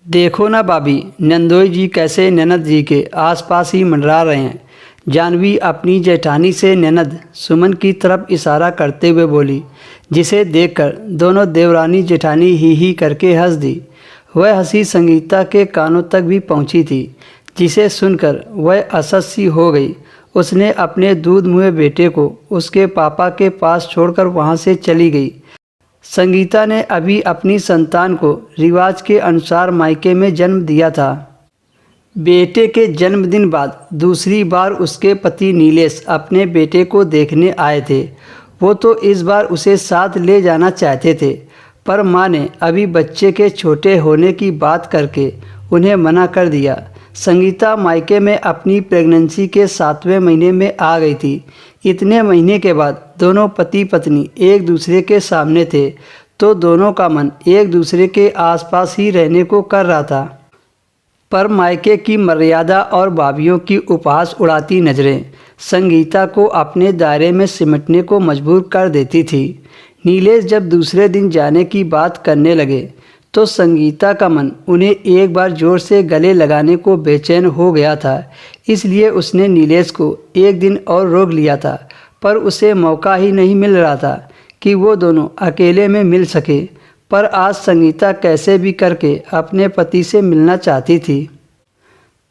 देखो ना भाभी, नंदोई जी कैसे ननद जी के आसपास ही मंडरा रहे हैं। जानवी अपनी जेठानी से ननद सुमन की तरफ इशारा करते हुए बोली, जिसे देखकर दोनों देवरानी जेठानी ही करके हंस दी। वह हंसी संगीता के कानों तक भी पहुंची थी, जिसे सुनकर वह असहज सी हो गई। उसने अपने दूध मुँहे बेटे को उसके पापा के पास छोड़कर वहां से चली गई। संगीता ने अभी अपनी संतान को रिवाज के अनुसार मायके में जन्म दिया था। बेटे के जन्मदिन बाद दूसरी बार उसके पति नीलेश अपने बेटे को देखने आए थे। वो तो इस बार उसे साथ ले जाना चाहते थे, पर मां ने अभी बच्चे के छोटे होने की बात करके उन्हें मना कर दिया। संगीता मायके में अपनी प्रेगनेंसी के 7वें महीने में आ गई थी। इतने महीने के बाद दोनों पति पत्नी एक दूसरे के सामने थे, तो दोनों का मन एक दूसरे के आसपास ही रहने को कर रहा था। पर मायके की मर्यादा और भाभीयों की उपहास उड़ाती नज़रें संगीता को अपने दायरे में सिमटने को मजबूर कर देती थी। नीलेश जब दूसरे दिन जाने की बात करने लगे तो संगीता का मन उन्हें एक बार जोर से गले लगाने को बेचैन हो गया था। इसलिए उसने नीलेश को एक दिन और रोक लिया था, पर उसे मौका ही नहीं मिल रहा था कि वो दोनों अकेले में मिल सके। पर आज संगीता कैसे भी करके अपने पति से मिलना चाहती थी।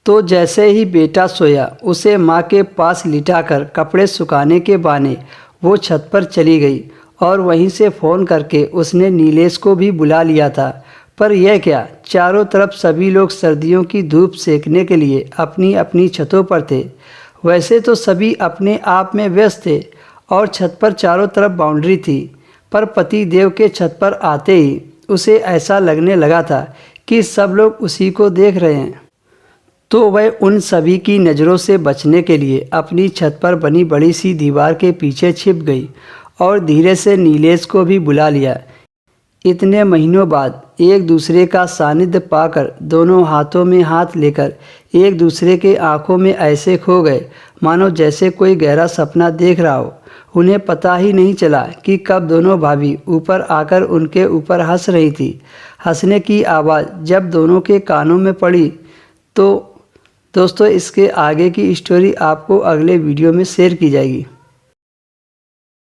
तो जैसे ही बेटा सोया, उसे माँ के पास लिटाकर कपड़े सुखाने के बहाने वो छत पर चली गई और वहीं से फ़ोन करके उसने नीलेश को भी बुला लिया था। पर यह क्या, चारों तरफ सभी लोग सर्दियों की धूप सेकने के लिए अपनी अपनी छतों पर थे। वैसे तो सभी अपने आप में व्यस्त थे और छत पर चारों तरफ बाउंड्री थी, पर पति देव के छत पर आते ही उसे ऐसा लगने लगा था कि सब लोग उसी को देख रहे हैं। तो वह उन सभी की नज़रों से बचने के लिए अपनी छत पर बनी बड़ी सी दीवार के पीछे छिप गई और धीरे से नीलेश को भी बुला लिया। इतने महीनों बाद एक दूसरे का सानिध्य पाकर दोनों हाथों में हाथ लेकर एक दूसरे के आंखों में ऐसे खो गए मानो जैसे कोई गहरा सपना देख रहा हो। उन्हें पता ही नहीं चला कि कब दोनों भाभी ऊपर आकर उनके ऊपर हंस रही थी। हंसने की आवाज़ जब दोनों के कानों में पड़ी तो दोस्तों, इसके आगे की स्टोरी आपको अगले वीडियो में शेयर की जाएगी।